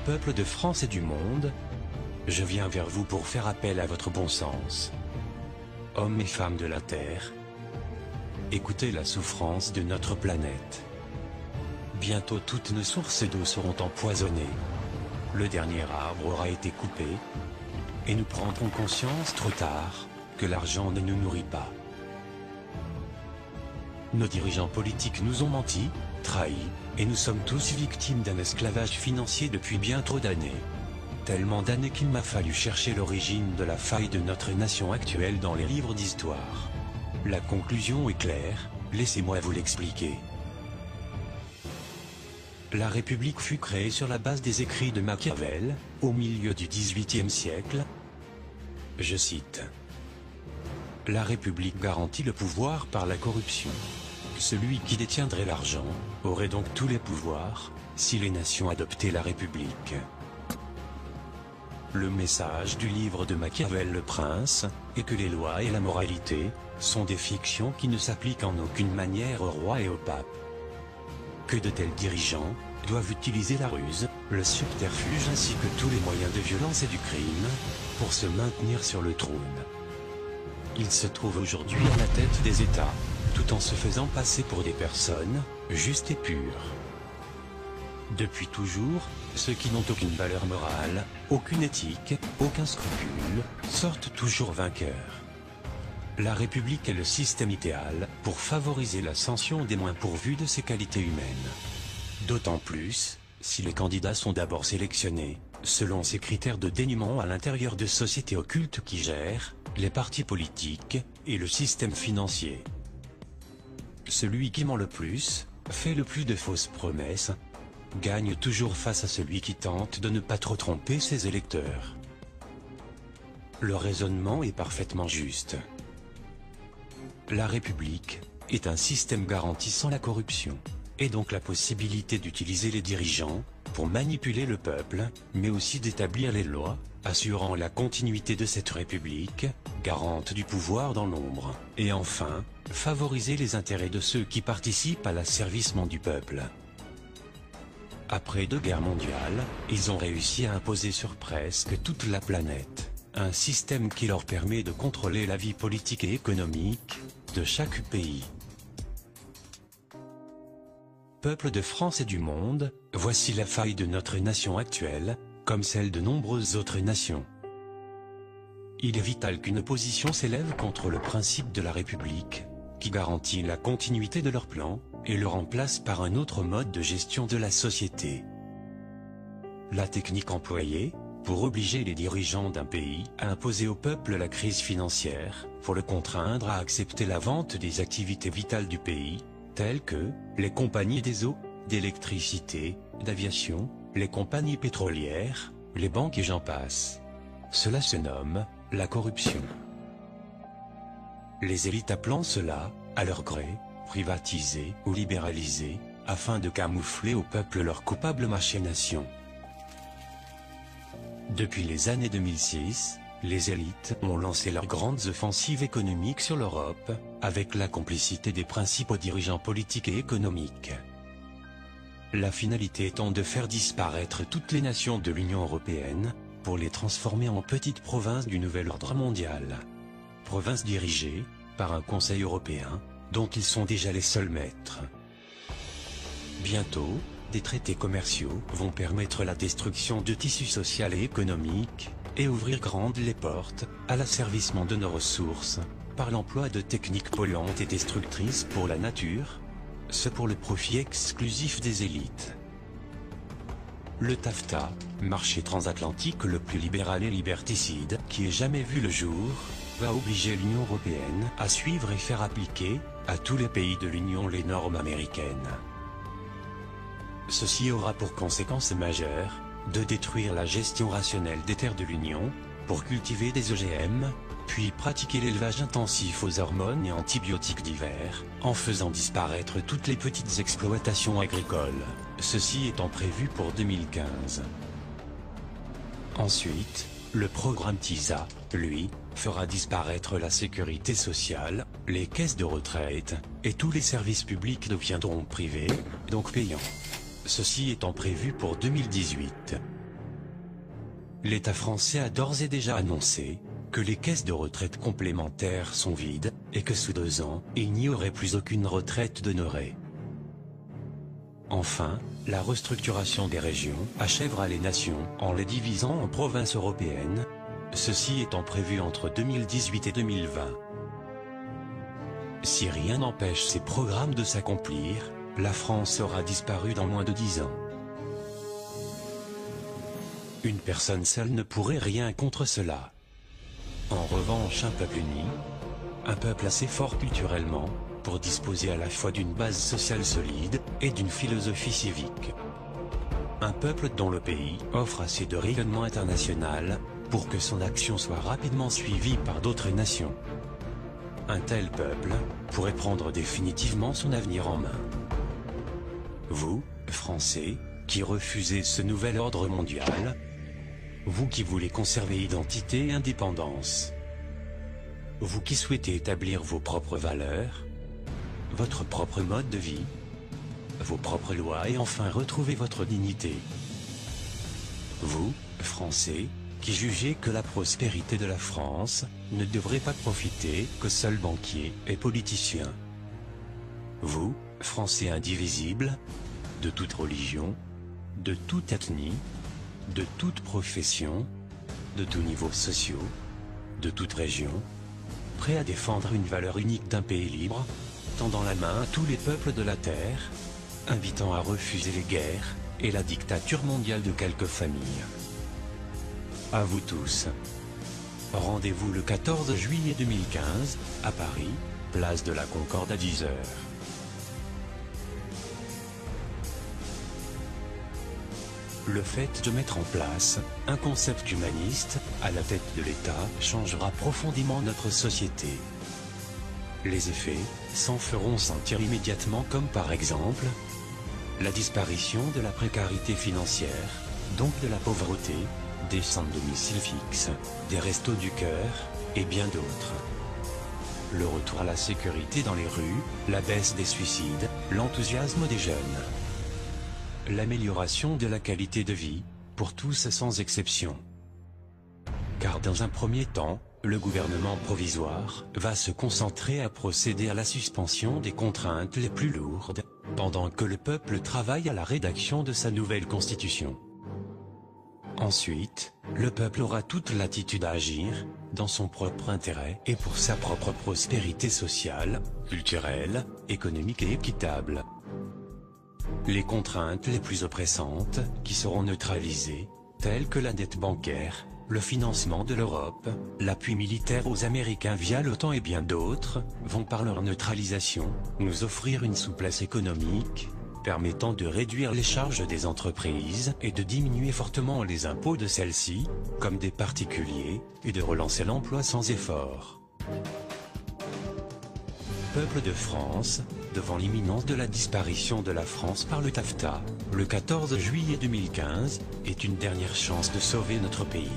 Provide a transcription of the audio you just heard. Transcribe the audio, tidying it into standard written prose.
Peuple de France et du monde, je viens vers vous pour faire appel à votre bon sens. Hommes et femmes de la Terre, écoutez la souffrance de notre planète. Bientôt toutes nos sources d'eau seront empoisonnées. Le dernier arbre aura été coupé, et nous prendrons conscience trop tard que l'argent ne nous nourrit pas. Nos dirigeants politiques nous ont menti, trahis, et nous sommes tous victimes d'un esclavage financier depuis bien trop d'années. Tellement d'années qu'il m'a fallu chercher l'origine de la faille de notre nation actuelle dans les livres d'histoire. La conclusion est claire, laissez-moi vous l'expliquer. La République fut créée sur la base des écrits de Machiavel, au milieu du XVIIIe siècle. Je cite. La République garantit le pouvoir par la corruption. Celui qui détiendrait l'argent aurait donc tous les pouvoirs, si les nations adoptaient la République. Le message du livre de Machiavel Le Prince est que les lois et la moralité sont des fictions qui ne s'appliquent en aucune manière au roi et au pape. Que de tels dirigeants doivent utiliser la ruse, le subterfuge ainsi que tous les moyens de violence et du crime pour se maintenir sur le trône. Ils se trouvent aujourd'hui à la tête des États, tout en se faisant passer pour des personnes justes et pures. Depuis toujours, ceux qui n'ont aucune valeur morale, aucune éthique, aucun scrupule, sortent toujours vainqueurs. La République est le système idéal pour favoriser l'ascension des moins pourvus de ses qualités humaines. D'autant plus, si les candidats sont d'abord sélectionnés, selon ces critères de dénuement à l'intérieur de sociétés occultes qui gèrent les partis politiques et le système financier. Celui qui ment le plus, fait le plus de fausses promesses, gagne toujours face à celui qui tente de ne pas trop tromper ses électeurs. Le raisonnement est parfaitement juste. La République est un système garantissant la corruption, et donc la possibilité d'utiliser les dirigeants pour manipuler le peuple, mais aussi d'établir les lois, assurant la continuité de cette République, garante du pouvoir dans l'ombre, et enfin, favoriser les intérêts de ceux qui participent à l'asservissement du peuple. Après 2 guerres mondiales, ils ont réussi à imposer sur presque toute la planète un système qui leur permet de contrôler la vie politique et économique de chaque pays. Peuple de France et du monde, voici la faille de notre nation actuelle, comme celle de nombreuses autres nations. Il est vital qu'une opposition s'élève contre le principe de la République, qui garantit la continuité de leur plan, et le remplace par un autre mode de gestion de la société. La technique employée, pour obliger les dirigeants d'un pays à imposer au peuple la crise financière, pour le contraindre à accepter la vente des activités vitales du pays, telles que les compagnies des eaux, d'électricité, d'aviation, les compagnies pétrolières, les banques et j'en passe. Cela se nomme la corruption. Les élites appelant cela, à leur gré, privatiser ou libéraliser, afin de camoufler au peuple leurs coupables machinations. Depuis les années 2006, les élites ont lancé leurs grandes offensives économiques sur l'Europe, avec la complicité des principaux dirigeants politiques et économiques. La finalité étant de faire disparaître toutes les nations de l'Union européenne, pour les transformer en petites provinces du nouvel ordre mondial. Provinces dirigées par un Conseil européen, dont ils sont déjà les seuls maîtres. Bientôt, des traités commerciaux vont permettre la destruction de tissus sociaux et économiques, et ouvrir grandes les portes à l'asservissement de nos ressources, par l'emploi de techniques polluantes et destructrices pour la nature, ce pour le profit exclusif des élites. Le TAFTA, marché transatlantique le plus libéral et liberticide qui ait jamais vu le jour, va obliger l'Union européenne à suivre et faire appliquer à tous les pays de l'Union les normes américaines. Ceci aura pour conséquence majeure de détruire la gestion rationnelle des terres de l'Union, pour cultiver des OGM, puis pratiquer l'élevage intensif aux hormones et antibiotiques divers, en faisant disparaître toutes les petites exploitations agricoles, ceci étant prévu pour 2015. Ensuite, le programme TISA, lui, fera disparaître la sécurité sociale, les caisses de retraite, et tous les services publics deviendront privés, donc payants. Ceci étant prévu pour 2018. l'État français a d'ores et déjà annoncé que les caisses de retraite complémentaires sont vides, et que sous 2 ans, il n'y aurait plus aucune retraite d'honoré. Enfin, la restructuration des régions achèvera les nations en les divisant en provinces européennes, ceci étant prévu entre 2018 et 2020. Si rien n'empêche ces programmes de s'accomplir, la France aura disparu dans moins de 10 ans. Une personne seule ne pourrait rien contre cela. En revanche, un peuple uni, un peuple assez fort culturellement, pour disposer à la fois d'une base sociale solide et d'une philosophie civique. Un peuple dont le pays offre assez de rayonnement international pour que son action soit rapidement suivie par d'autres nations. Un tel peuple pourrait prendre définitivement son avenir en main. Vous, Français, qui refusez ce nouvel ordre mondial, vous qui voulez conserver identité et indépendance, vous qui souhaitez établir vos propres valeurs, votre propre mode de vie, vos propres lois et enfin retrouver votre dignité. Vous, Français, qui jugez que la prospérité de la France ne devrait pas profiter qu'aux seuls banquiers et politiciens. Vous, Français indivisibles, de toute religion, de toute ethnie, de toute profession, de tous niveaux sociaux, de toute région, prêts à défendre une valeur unique d'un pays libre, tendant la main à tous les peuples de la terre, invitant à refuser les guerres et la dictature mondiale de quelques familles. À vous tous. Rendez-vous le 14 juillet 2015, à Paris, place de la Concorde à 10 h. Le fait de mettre en place un concept humaniste à la tête de l'État changera profondément notre société. Les effets s'en feront sentir immédiatement, comme par exemple la disparition de la précarité financière, donc de la pauvreté, des sans domicile fixe, des restos du cœur, et bien d'autres. Le retour à la sécurité dans les rues, la baisse des suicides, l'enthousiasme des jeunes. L'amélioration de la qualité de vie, pour tous sans exception. Car dans un premier temps, le gouvernement provisoire va se concentrer à procéder à la suspension des contraintes les plus lourdes, pendant que le peuple travaille à la rédaction de sa nouvelle constitution. Ensuite, le peuple aura toute latitude à agir, dans son propre intérêt et pour sa propre prospérité sociale, culturelle, économique et équitable. Les contraintes les plus oppressantes, qui seront neutralisées, telles que la dette bancaire, le financement de l'Europe, l'appui militaire aux Américains via l'OTAN et bien d'autres, vont par leur neutralisation, nous offrir une souplesse économique, permettant de réduire les charges des entreprises et de diminuer fortement les impôts de celles-ci, comme des particuliers, et de relancer l'emploi sans effort. Peuple de France, devant l'imminence de la disparition de la France par le TAFTA, le 14 juillet 2015, est une dernière chance de sauver notre pays.